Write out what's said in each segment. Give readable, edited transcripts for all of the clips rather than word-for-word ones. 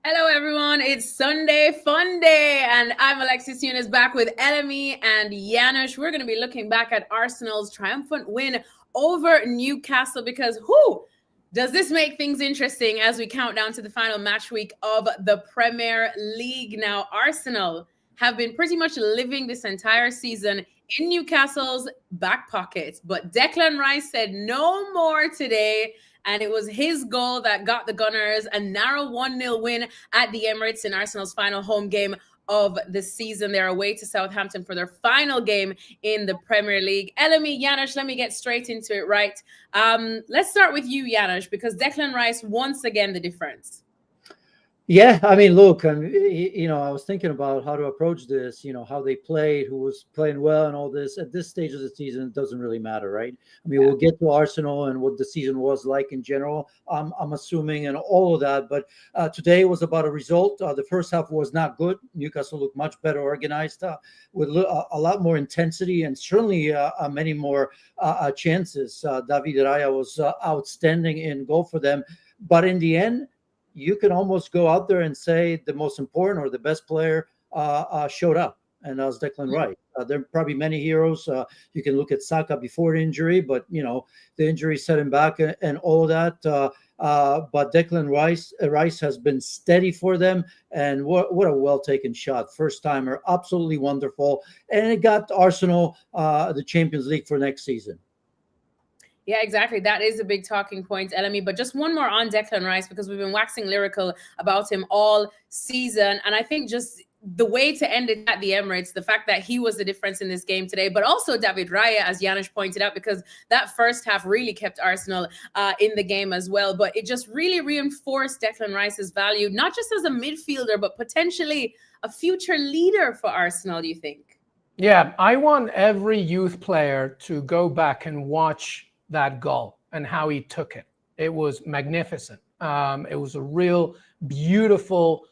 Hello, everyone. It's Sunday Fun Day, and I'm Alexis Yunis back with Elemi and Janusz. We're going to be looking back at Arsenal's triumphant win over Newcastle because does this make things interesting as we count down to the final match week of the Premier League? Now, Arsenal have been pretty much living this entire season in Newcastle's back pockets, but Declan Rice said no more today. And it was his goal that got the Gunners a narrow 1-0 win at the Emirates in Arsenal's final home game of the season. They're away to Southampton for their final game in the Premier League. Elemi, Janusz, let me get straight into it, right? Let's start with you, Janusz, because Declan Rice, once again, the difference. Yeah, I mean, look, I was thinking about how to approach this, how they played, who was playing well and all this. At this stage of the season, it doesn't really matter, right? I mean, We'll get to Arsenal and what the season was like in general, I'm assuming, and all of that. But today was about a result. The first half was not good. Newcastle looked much better organized with a lot more intensity and certainly many more chances. David Raya was outstanding in goal for them. But in the end, you can almost go out there and say the most important or the best player showed up, and that was Declan Rice. There are probably many heroes. You can look at Saka before the injury, but the injury set him back and all of that. But Declan Rice has been steady for them, and what a well taken shot, first timer, absolutely wonderful, and it got Arsenal the Champions League for next season. Yeah, exactly. That is a big talking point, Elemi. But just one more on Declan Rice, because we've been waxing lyrical about him all season. And I think just the way to end it at the Emirates, the fact that he was the difference in this game today, but also David Raya, as Janusz pointed out, because that first half really kept Arsenal in the game as well. But it just really reinforced Declan Rice's value, not just as a midfielder, but potentially a future leader for Arsenal, do you think? Yeah, I want every youth player to go back and watch that goal and how he took it. It was magnificent. It was a real beautiful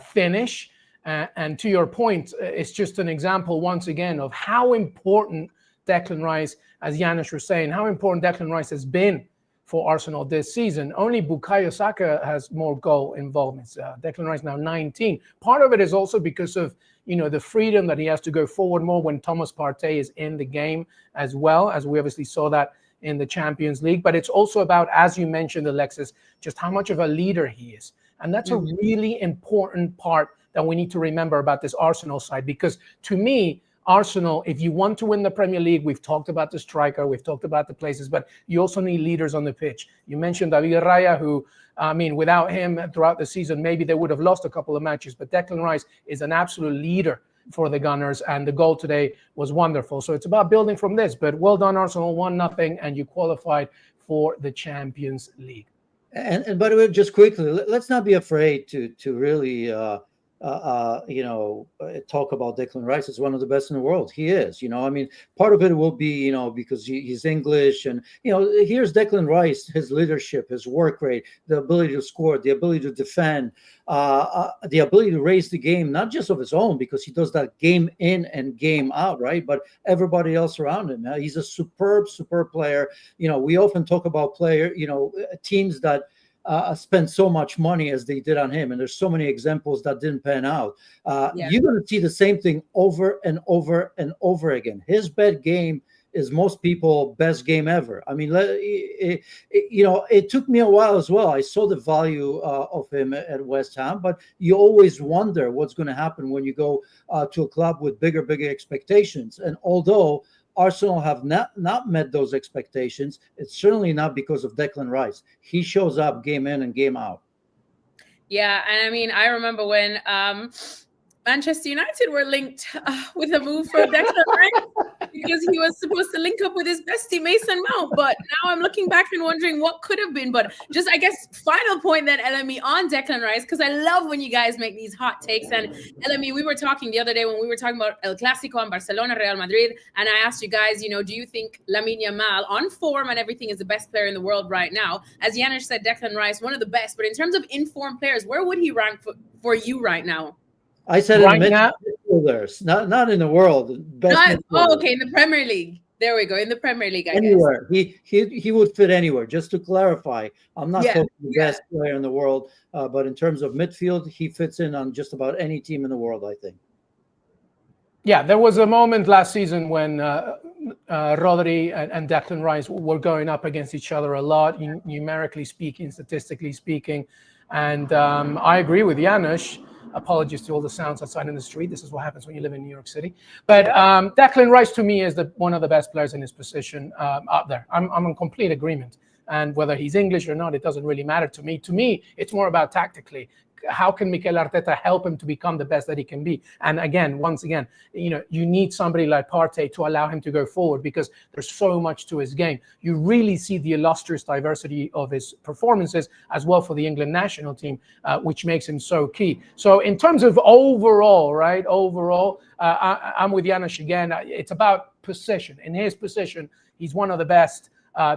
finish. And to your point, it's just an example once again of how important Declan Rice, as Janusz was saying, how important Declan Rice has been for Arsenal this season. Only Bukayo Saka has more goal involvements. Declan Rice now 19. Part of it is also because of the freedom that he has to go forward more when Thomas Partey is in the game as well, as we obviously saw that in the Champions League. But it's also about, as you mentioned, Alexis, just how much of a leader he is. And that's a really important part that we need to remember about this Arsenal side, because to me, Arsenal, if you want to win the Premier League, we've talked about the striker, we've talked about the places, but you also need leaders on the pitch. You mentioned David Raya, who, without him throughout the season, maybe they would have lost a couple of matches, but Declan Rice is an absolute leader for the Gunners, and the goal today was wonderful. So it's about building from this, but well done, Arsenal, 1-0, and you qualified for the Champions League. And by the way, just quickly, let's not be afraid to really talk about Declan Rice as one of the best in the world. He is, part of it will be, because he's English, and, here's Declan Rice, his leadership, his work rate, the ability to score, the ability to defend, the ability to raise the game, not just of his own, because he does that game in and game out, right? But everybody else around him. He's a superb player. We often talk about teams that spend so much money as they did on him, and there's so many examples that didn't pan out. You're going to see the same thing over and over and over again. His best game is most people best game ever. I mean, it took me a while as well. I saw the value of him at West Ham, but you always wonder what's going to happen when you go to a club with bigger expectations. And although Arsenal have not met those expectations, it's certainly not because of Declan Rice. He shows up game in and game out. Yeah, and I remember when Manchester United were linked with a move for Declan Rice because he was supposed to link up with his bestie Mason Mount. But now I'm looking back and wondering what could have been. But just, I guess, final point then, Elemi, on Declan Rice, because I love when you guys make these hot takes. And Elemi, we were talking the other day when we were talking about El Clásico and Barcelona, Real Madrid, and I asked you guys, do you think Lamine Yamal, on form and everything, is the best player in the world right now? As Janusz said, Declan Rice, one of the best. But in terms of informed players, where would he rank for you right now? I said right in midfielders, not in the world. Okay, in the Premier League. There we go, in the Premier League, I guess. Anywhere. He would fit anywhere. Just to clarify, I'm not talking the best player in the world, but in terms of midfield, he fits in on just about any team in the world, I think. Yeah, there was a moment last season when Rodri and Declan Rice were going up against each other a lot, numerically speaking, statistically speaking. And I agree with Janusz. Apologies to all the sounds outside in the street. This is what happens when you live in New York City. But Declan Rice, to me, is one of the best players in his position out there. I'm in complete agreement. And whether he's English or not, it doesn't really matter to me. To me, it's more about tactically. How can Mikel Arteta help him to become the best that he can be? And again, once again, you need somebody like Partey to allow him to go forward, because there's so much to his game. You really see the illustrious diversity of his performances as well for the England national team, which makes him so key. So in terms of overall, right? Overall, I'm with Janusz again. It's about position. In his position, he's one of the best.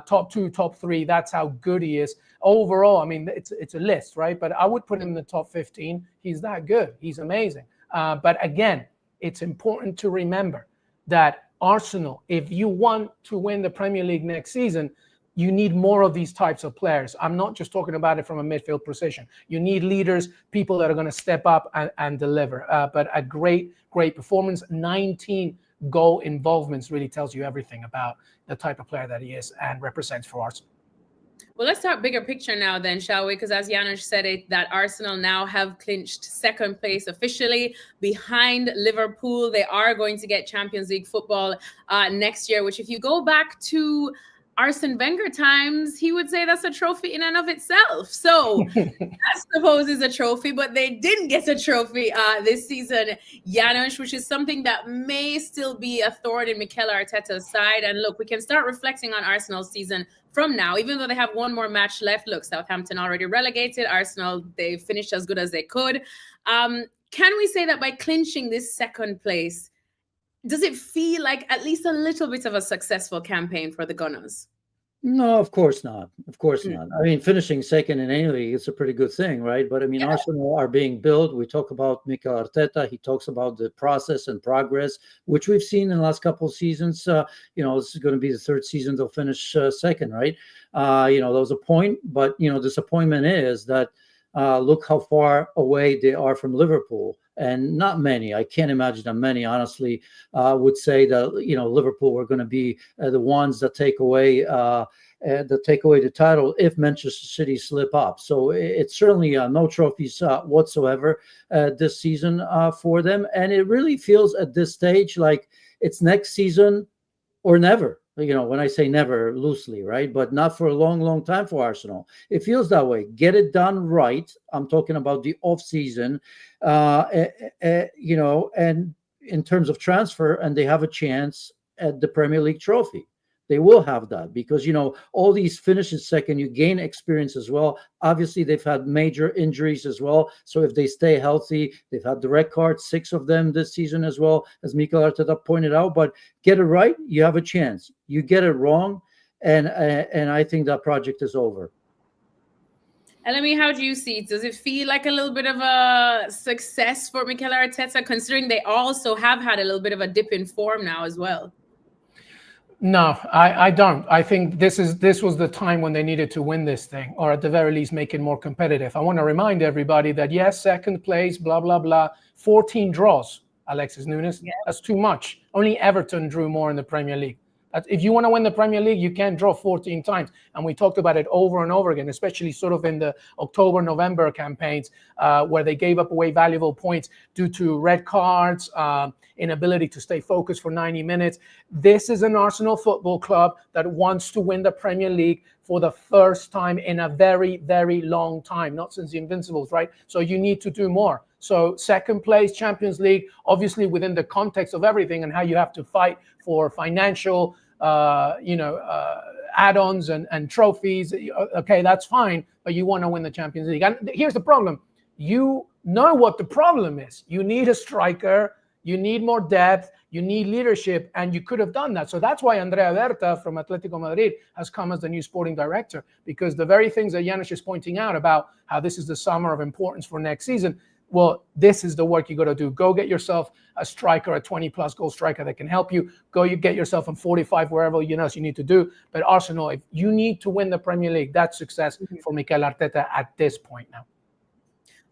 Top 2, top 3, that's how good he is. Overall, I mean, it's a list, right? But I would put him in the top 15. He's that good. He's amazing. But again, it's important to remember that Arsenal, if you want to win the Premier League next season, you need more of these types of players. I'm not just talking about it from a midfield position. You need leaders, people that are going to step up and deliver. But a great performance, 19 goal involvements really tells you everything about the type of player that he is and represents for Arsenal. Well, let's talk bigger picture now then, shall we? Because as Janusz said it, that Arsenal now have clinched second place officially behind Liverpool. They are going to get Champions League football next year, which if you go back to Arsene Wenger times, he would say that's a trophy in and of itself. So I suppose is a trophy, but they didn't get a trophy this season, Janusz, which is something that may still be a thorn in Mikel Arteta's side. And look, we can start reflecting on Arsenal's season from now, even though they have one more match left. Look, Southampton already relegated. Arsenal, they finished as good as they could. Can we say that by clinching this second place, does it feel like at least a little bit of a successful campaign for the Gunners? No, of course not. Of course not. I mean, finishing second in any league is a pretty good thing, right? But I mean, Arsenal are being built. We talk about Mikel Arteta. He talks about the process and progress, which we've seen in the last couple of seasons. This is going to be the third season they'll finish second, right? There was a point, but, disappointment is that look how far away they are from Liverpool. And not many, I can't imagine that many, honestly, would say that, Liverpool were going to be the ones that take away the title if Manchester City slip up. So it's certainly no trophies whatsoever this season for them. And it really feels at this stage like it's next season or never. When I say never loosely, right? But not for a long, long time for Arsenal. It feels that way. Get it done right. I'm talking about the off season, and in terms of transfer, and they have a chance at the Premier League trophy. They will have that because, all these finishes second, you gain experience as well. Obviously, they've had major injuries as well. So if they stay healthy, they've had the red cards, 6 of them this season as well, as Mikel Arteta pointed out. But get it right, you have a chance. You get it wrong, and I think that project is over. Elemi, how do you see it? Does it feel like a little bit of a success for Mikel Arteta, considering they also have had a little bit of a dip in form now as well? No, I don't. I think this was the time when they needed to win this thing, or at the very least make it more competitive. I want to remind everybody that yes, second place, blah, blah, blah, 14 draws, Alexis Nunes. Yeah. That's too much. Only Everton drew more in the Premier League. If you want to win the Premier League, you can't draw 14 times. And we talked about it over and over again, especially sort of in the October, November campaigns, where they gave up away valuable points due to red cards, inability to stay focused for 90 minutes. This is an Arsenal Football Club that wants to win the Premier League for the first time in a very, very long time, not since the Invincibles, right? So you need to do more. So second place, Champions League, obviously within the context of everything and how you have to fight for financial, add-ons and trophies. Okay, that's fine, but you want to win the Champions League. And here's the problem. You know what the problem is. You need a striker. You need more depth. You need leadership, and you could have done that. So that's why Andrea Berta from Atletico Madrid has come as the new sporting director, because the very things that Janusz is pointing out about how this is the summer of importance for next season, Well, this is the work you got to do. Go get yourself a striker, a 20-plus goal striker that can help you. Go, you get yourself a 45, wherever you need to do. But Arsenal, if you need to win the Premier League, that's success for Mikel Arteta at this point now.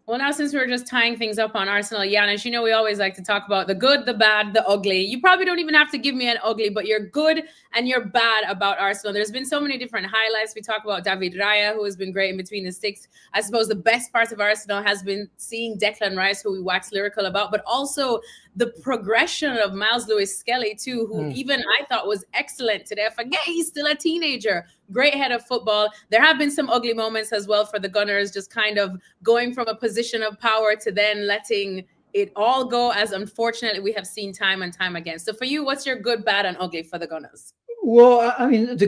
Well, now since we're just tying things up on Arsenal, Yanis, we always like to talk about the good, the bad, the ugly. You probably don't even have to give me an ugly, but you're good and you're bad about Arsenal. There's been so many different highlights. We talk about David Raya, who has been great in between the sticks. I suppose the best part of Arsenal has been seeing Declan Rice, who we wax lyrical about, but also the progression of Miles Lewis-Skelly too, who even I thought was excellent today. I forget he's still a teenager. Great head of football. There have been some ugly moments as well for the Gunners, just kind of going from a position of power to then letting it all go, as unfortunately we have seen time and time again. So for you, what's your good, bad, and ugly for the Gunners? Well, I mean,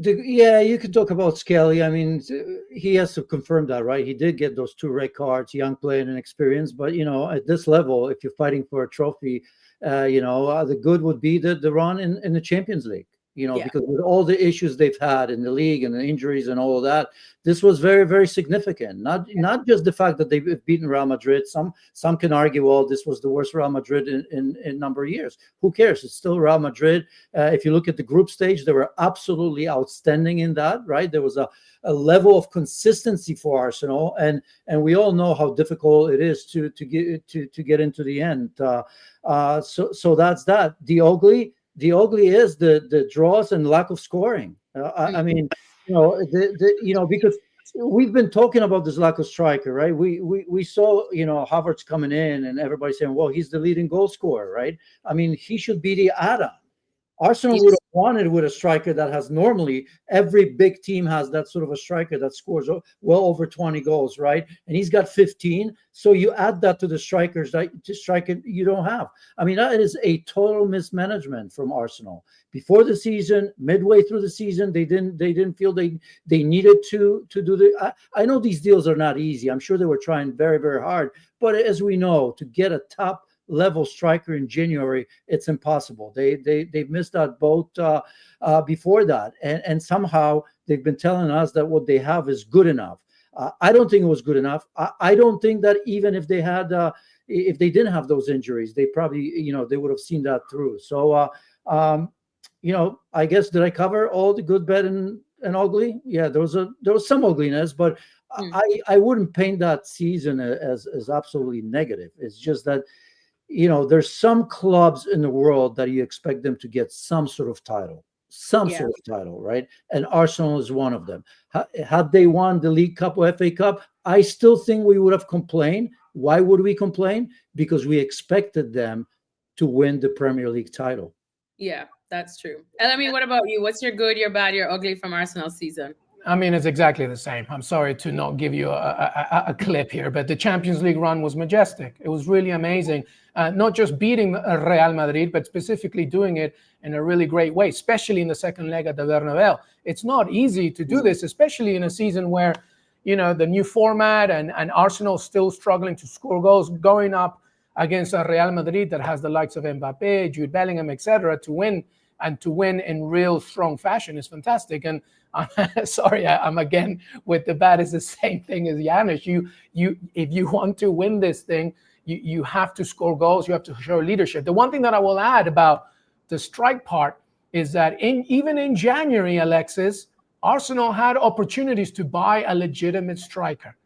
yeah, you could talk about Skelly. I mean, he has to confirm that, right? He did get those 2 red cards, young player and inexperienced. But, at this level, if you're fighting for a trophy, the good would be the run in the Champions League. Because with all the issues they've had in the league and the injuries and all of that, this was very, very significant. Not just the fact that they've beaten Real Madrid. Some can argue, well, this was the worst Real Madrid in a number of years. Who cares? It's still Real Madrid. If you look at the group stage, they were absolutely outstanding in that, right? There was a level of consistency for Arsenal, and we all know how difficult it is to get into the end. So that's that. The ugly is the draws and lack of scoring. I mean, because we've been talking about this lack of striker, right? We saw, Havertz coming in and everybody saying, well, he's the leading goal scorer, right? I mean, he should be the add-on. Arsenal would have wanted with a striker that has normally every big team has that sort of a striker that scores well over 20 goals, right? And he's got 15. So you add that to the strikers that you don't have. I mean, that is a total mismanagement from Arsenal. Before the season, midway through the season, they didn't feel they needed to do the. I know these deals are not easy. I'm sure they were trying very, very hard. But as we know, to get a top level striker in January, it's impossible. They've missed that boat before that, and somehow they've been telling us that what they have is good enough. I don't think it was good enough. I don't think that even if they had if they didn't have those injuries, they probably they would have seen that through. So I guess, did I cover all the good, bad, and ugly? Yeah, there was some ugliness, but I wouldn't paint that season as absolutely negative. It's just that there's some clubs in the world that you expect them to get some sort of title, right? And Arsenal is one of them. Had they won the League Cup or FA Cup, I still think we would have complained. Why would we complain? Because we expected them to win the Premier League title. Yeah, that's true. And I mean, what about you? What's your good, your bad, your ugly from Arsenal's season? I mean, it's exactly the same. I'm sorry to not give you a clip here, but the Champions League run was majestic. It was really amazing. Not just beating Real Madrid, but specifically doing it in a really great way, especially in the second leg at the Bernabeu. It's not easy to do this, especially in a season where, the new format and Arsenal still struggling to score goals, going up against a Real Madrid that has the likes of Mbappe, Jude Bellingham, etc., to win in real strong fashion is fantastic. And sorry, I'm again with the bad. It's the same thing as Yanis. You if you want to win this thing, you have to score goals. You have to show leadership. The one thing that I will add about the strike part is that even in January, Alexis, Arsenal had opportunities to buy a legitimate striker,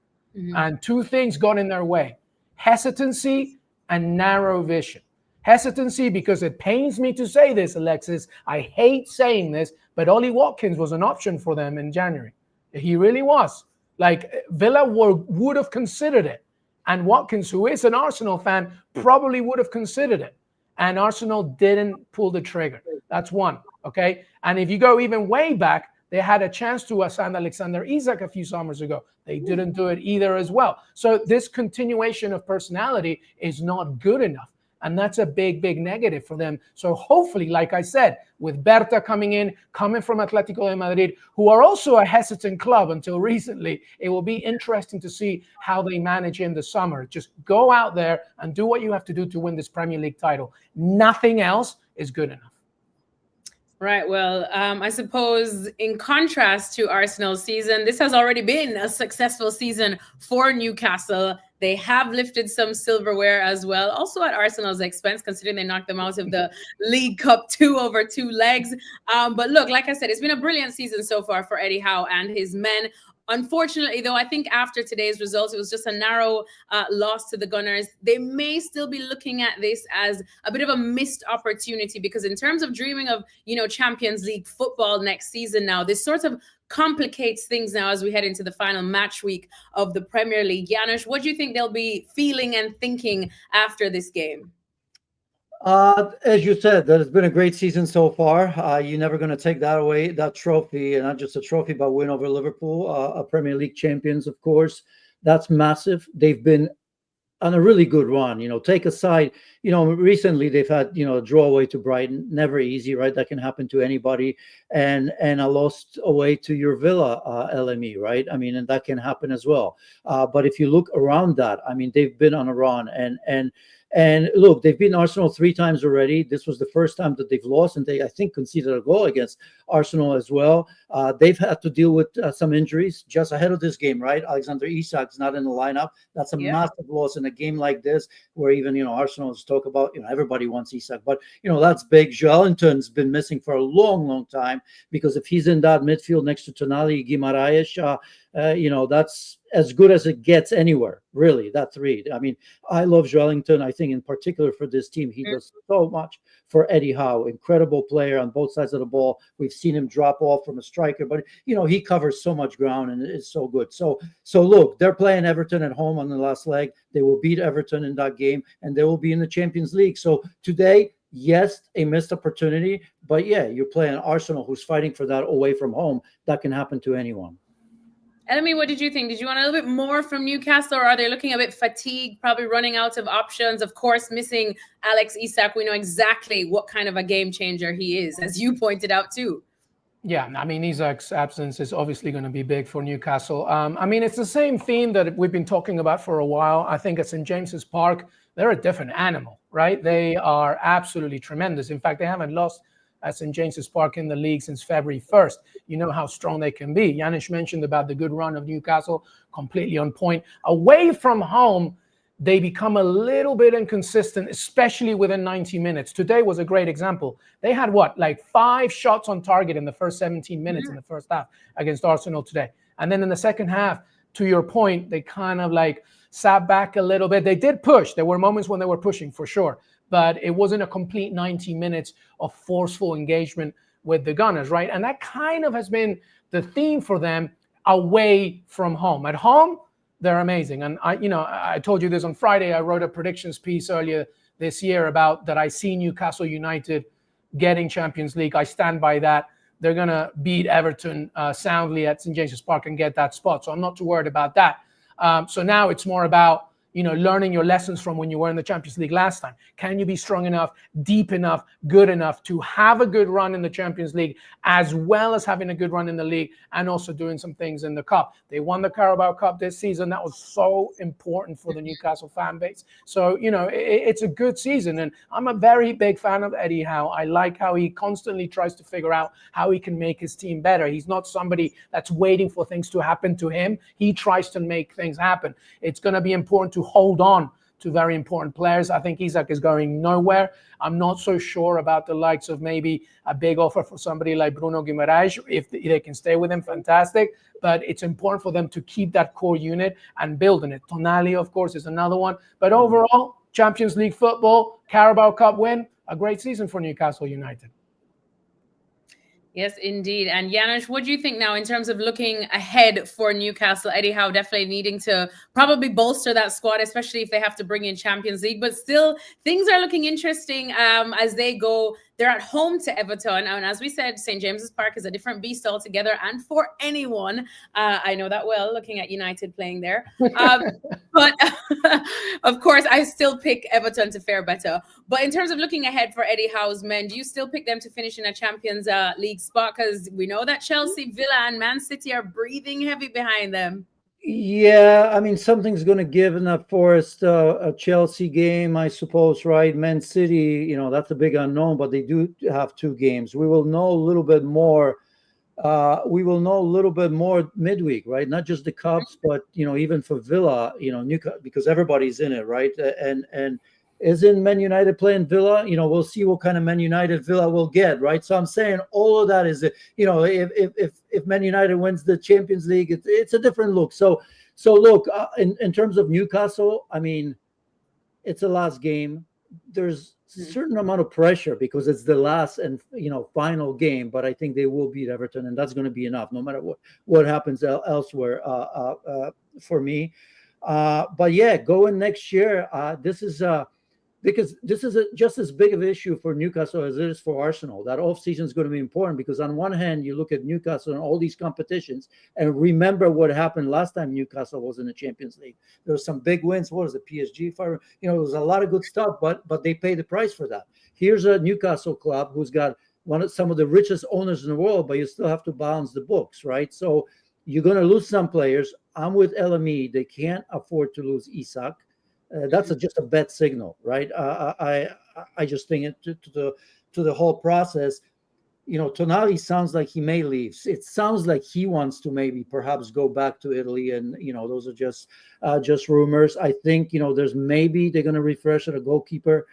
and 2 things got in their way: hesitancy and narrow vision. Hesitancy, because it pains me to say this, Alexis. I hate saying this, but Ollie Watkins was an option for them in January. He really was. Like, Villa would have considered it. And Watkins, who is an Arsenal fan, probably would have considered it. And Arsenal didn't pull the trigger. That's one, okay? And if you go even way back, they had a chance to sign Alexander Isak a few summers ago. They didn't do it either as well. So this continuation of personality is not good enough. And that's a big, big negative for them. So hopefully, like I said, with Berta coming from Atletico de Madrid, who are also a hesitant club until recently, it will be interesting to see how they manage in the summer. Just go out there and do what you have to do to win this Premier League title. Nothing else is good enough. Right. Well, I suppose in contrast to Arsenal's season, this has already been a successful season for Newcastle. They have lifted some silverware as well, also at Arsenal's expense, considering they knocked them out of the League Cup 2 over 2 legs. But look, like I said, it's been a brilliant season so far for Eddie Howe and his men. Unfortunately, though, I think after today's results, it was just a narrow loss to the Gunners. They may still be looking at this as a bit of a missed opportunity, because in terms of dreaming of, Champions League football next season now, this sort of complicates things now as we head into the final match week of the Premier League. Janusz, what do you think they'll be feeling and thinking after this game? As you said, that has been a great season so far. You're never going to take that away, that trophy, and not just a trophy, but win over Liverpool, a Premier League champions, of course. That's massive. They've been on a really good run. Take aside, recently they've had, a draw away to Brighton, never easy, right? That can happen to anybody, and a loss away to your Villa, LME, right? I mean, and that can happen as well. But if you look around that, I mean, they've been on a run, and look, they've beaten Arsenal 3 times already. This was the first time that they've lost, and they, I think, conceded a goal against Arsenal as well. They've had to deal with some injuries just ahead of this game, right? Alexander Isak's not in the lineup. That's a massive loss in a game like this, where even, Arsenal has talked about, everybody wants Isak, but, that's big. Joelinton's been missing for a long, long time, because if he's in that midfield next to Tonali, Guimaraes, that's as good as it gets anywhere, really, that 3. I mean, I love Joelinton. I think in particular for this team, he does so much for Eddie Howe. Incredible player on both sides of the ball. We've seen him drop off from a striker, but, he covers so much ground and it's so good. So look, they're playing Everton at home on the last leg. They will beat Everton in that game, and they will be in the Champions League. So today, yes, a missed opportunity, but yeah, you're playing Arsenal, who's fighting for that away from home. That can happen to anyone. Elmi, what did you think? Did you want a little bit more from Newcastle, or are they looking a bit fatigued, probably running out of options? Of course, missing Alex Isak. We know exactly what kind of a game changer he is, as you pointed out too. Yeah, I mean, Isak's absence is obviously going to be big for Newcastle. I mean, it's the same theme that we've been talking about for a while. I think at St. James's Park, they're a different animal, right? They are absolutely tremendous. In fact, they haven't lost at St. James's Park in the league since February 1st. You know how strong they can be. Janusz mentioned about the good run of Newcastle, completely on point. Away from home, they become a little bit inconsistent, especially within 90 minutes. Today was a great example. They had 5 shots on target in the first 17 minutes in the first half against Arsenal today. And then in the second half, to your point, they kind of sat back a little bit. They did push. There were moments when they were pushing for sure, but it wasn't a complete 90 minutes of forceful engagement with the Gunners, right? And that kind of has been the theme for them away from home. At home, they're amazing. And I told you this on Friday. I wrote a predictions piece earlier this year about that I see Newcastle United getting Champions League. I stand by that. They're going to beat Everton soundly at St. James's Park and get that spot. So I'm not too worried about that. So now it's more about learning your lessons from when you were in the Champions League last time. Can you be strong enough, deep enough, good enough to have a good run in the Champions League, as well as having a good run in the league and also doing some things in the Cup? They won the Carabao Cup this season. That was so important for the Newcastle fan base. So, it's a good season. And I'm a very big fan of Eddie Howe. I like how he constantly tries to figure out how he can make his team better. He's not somebody that's waiting for things to happen to him. He tries to make things happen. It's going to be important to hold on to very important players. I think Isak is going nowhere. I'm not so sure about the likes of maybe a big offer for somebody like Bruno Guimaraes. If they can stay with him, fantastic. But it's important for them to keep that core unit and build on it. Tonali, of course, is another one. But overall, Champions League football, Carabao Cup win, a great season for Newcastle United. Yes, indeed. And Janusz, what do you think now in terms of looking ahead for Newcastle? Eddie Howe definitely needing to probably bolster that squad, especially if they have to bring in Champions League. But still, things are looking interesting as they go. They're at home to Everton. And as we said, St. James's Park is a different beast altogether. And for anyone, I know that well, looking at United playing there. But of course, I still pick Everton to fare better. But in terms of looking ahead for Eddie Howe's men, do you still pick them to finish in a Champions League spot? Because we know that Chelsea, Villa, and Man City are breathing heavy behind them. Yeah, I mean, something's going to give in that Forest a Chelsea game, I suppose, right? Man City, that's a big unknown, but they do have 2 games. We will know a little bit more we will know a little bit more midweek, right? Not just the Cubs, but even for Villa, Newcastle, because everybody's in it, right? And isn't Man United playing Villa? We'll see what kind of Man United Villa will get, right? So I'm saying all of that is, if Man United wins the Champions League, it's a different look. So look, in terms of Newcastle, I mean, it's a last game. There's a certain amount of pressure because it's the last and final game, but I think they will beat Everton, and that's going to be enough, no matter what happens elsewhere for me. But yeah, going next year, this is because this is just as big of an issue for Newcastle as it is for Arsenal. That offseason is going to be important because on one hand, you look at Newcastle and all these competitions and remember what happened last time Newcastle was in the Champions League. There were some big wins. What was it, PSG? There was a lot of good stuff, but they paid the price for that. Here's a Newcastle club who's got some of the richest owners in the world, but you still have to balance the books, right? So you're going to lose some players. I'm with LME. They can't afford to lose Isak. That's just a bad signal, right? I just think to the whole process, Tonali sounds like he may leave. It sounds like he wants to maybe perhaps go back to Italy, and those are just rumors. I think there's maybe they're going to refresh at a goalkeeper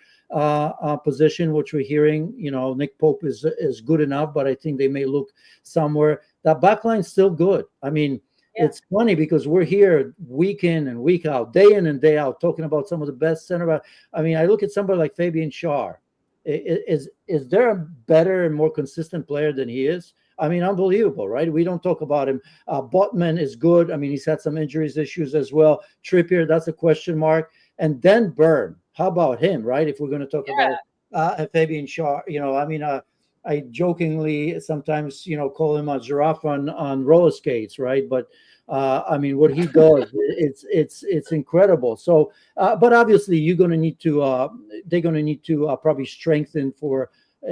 position, which we're hearing. Nick Pope is good enough, but I think they may look somewhere. That backline's still good. I mean. Yeah. It's funny because we're here week in and week out, day in and day out, talking about some of the best center back. I mean, I look at somebody like Fabian Schär. Is there a better and more consistent player than he is? I mean, unbelievable, right? We don't talk about him. Botman is good. I mean, he's had some injuries issues as well. Trippier, that's a question mark. And then Burn. How about him, right? If we're going to talk about Fabian Schär, I mean, I jokingly sometimes, call him a giraffe on roller skates, right? But I mean, what he does, it's incredible. So, but obviously, they're going to need to probably strengthen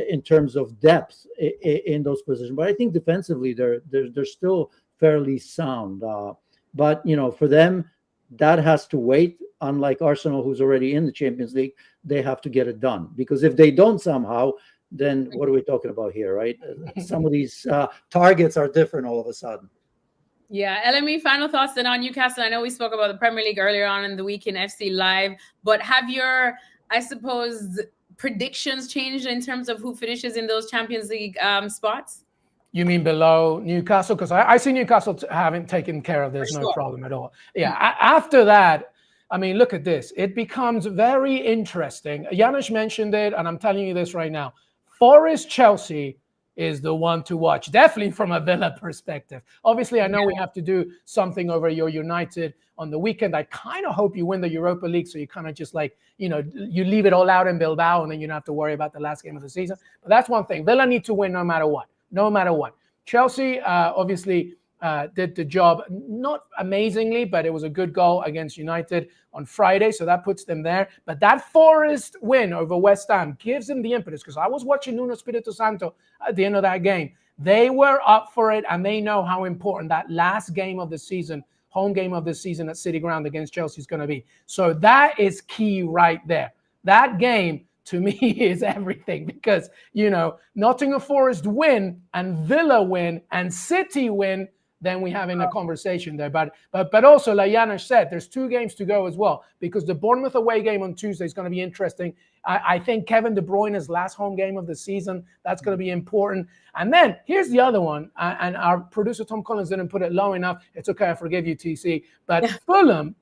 in terms of depth in those positions. But I think defensively, they're still fairly sound. But for them, that has to wait. Unlike Arsenal, who's already in the Champions League, they have to get it done, because if they don't somehow, then what are we talking about here, right? Some of these targets are different all of a sudden. Yeah, LME, final thoughts then on Newcastle. I know we spoke about the Premier League earlier on in the week in FC Live, but have your, I suppose, predictions changed in terms of who finishes in those Champions League spots? You mean below Newcastle? Because I see Newcastle having taken care of this, no problem at all. Yeah, after that, I mean, look at this. It becomes very interesting. Janusz mentioned it, and I'm telling you this right now. Forest Chelsea is the one to watch, definitely from a Villa perspective. Obviously, I know we have to do something over your United on the weekend. I kind of hope you win the Europa League, so you kind of just you leave it all out in Bilbao, and then you don't have to worry about the last game of the season. But that's one thing. Villa need to win no matter what. No matter what. Chelsea obviously did the job, not amazingly, but it was a good goal against United on Friday, so that puts them there. But that Forest win over West Ham gives them the impetus, because I was watching Nuno Espirito Santo at the end of that game. They were up for it, and they know how important that last game of the season, home game of the season at City Ground against Chelsea is going to be. So that is key right there. That game, to me, is everything, because, Nottingham Forest win and Villa win and City win, then we having a conversation there. But also, like Janusz said, there's 2 games to go as well, because the Bournemouth away game on Tuesday is going to be interesting. I think Kevin De Bruyne's last home game of the season, that's going to be important. And then here's the other one, and our producer Tom Collins didn't put it low enough. It's okay, I forgive you, TC. But Fulham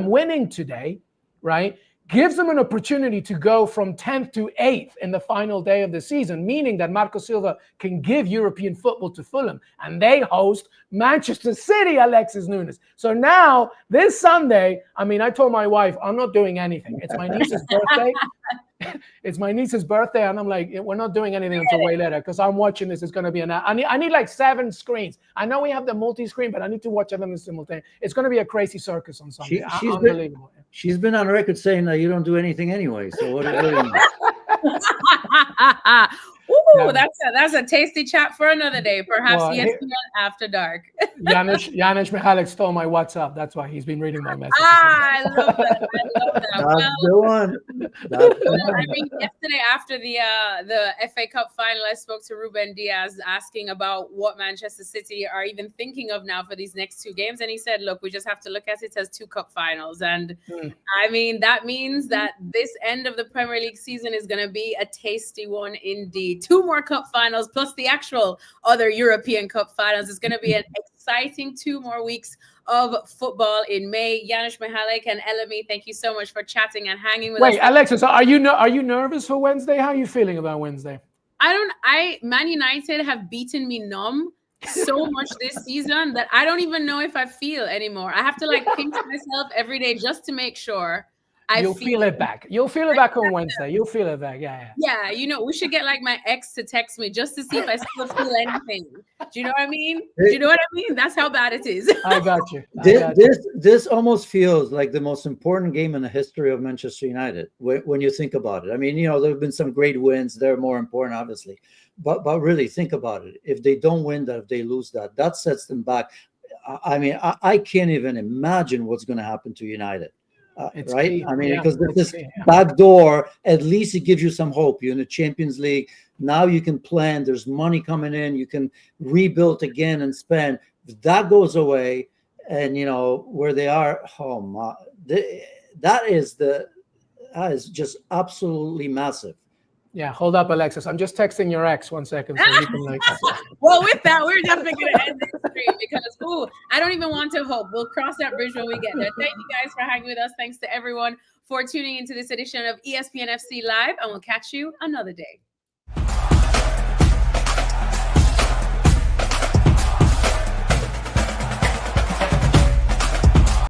winning today, right, gives them an opportunity to go from 10th to 8th in the final day of the season, meaning that Marco Silva can give European football to Fulham, and they host Manchester City, Alexis Nunes. So now, this Sunday, I mean, I told my wife, I'm not doing anything. It's my niece's birthday. It's my niece's birthday, and I'm like, we're not doing anything until way later, because I'm watching this. It's going to be I need like 7 screens. I know we have the multi-screen, but I need to watch them in simultaneous. It's going to be a crazy circus on Sunday. Unbelievable. She's been on record saying that you don't do anything anyway. So what do you mean? Ooh, that's a tasty chat for another day. Perhaps ESPN After Dark. Janusz Mihalik stole my WhatsApp. That's why he's been reading my message. I love that. the one. That's the Well, I one. mean, yesterday after the FA Cup final, I spoke to Ruben Diaz asking about what Manchester City are even thinking of now for these next two games, and he said, "Look, we just have to look at it as two cup finals." And I mean, that means that this end of the Premier League season is going to be a tasty one indeed. Two more cup finals plus the actual other European Cup finals. It's going to be an exciting 2 more weeks of football in May. Janusz Mihalik and Elemi, thank you so much for chatting and hanging with us. Wait, Alexis, are you nervous for Wednesday? How are you feeling about Wednesday? Man United have beaten me numb so much this season that I don't even know if I feel anymore. I have to like pinch myself every day just to make sure You'll feel it back. You'll feel it back on Wednesday. You'll feel it back. Yeah, you know, we should get like my ex to text me just to see if I still feel anything. Do you know what I mean? Do you know what I mean? That's how bad it is. I got you. This almost feels like the most important game in the history of Manchester United when you think about it. I mean, you know, there have been some great wins. They're more important, obviously. But really think about it. If they don't win that, if they lose that, that sets them back. I mean, I can't even imagine what's going to happen to United. Right? Key. I mean, because this back door, at least it gives you some hope. You're in the Champions League. Now you can plan. There's money coming in. You can rebuild again and spend. If that goes away, and you know where they are, oh my, that is just absolutely massive. Yeah, hold up, Alexis. I'm just texting your ex 1 second so you can like. Well, with that, we're definitely going to end this stream because, I don't even want to hope. We'll cross that bridge when we get there. Thank you guys for hanging with us. Thanks to everyone for tuning into this edition of ESPN FC Live, and we'll catch you another day.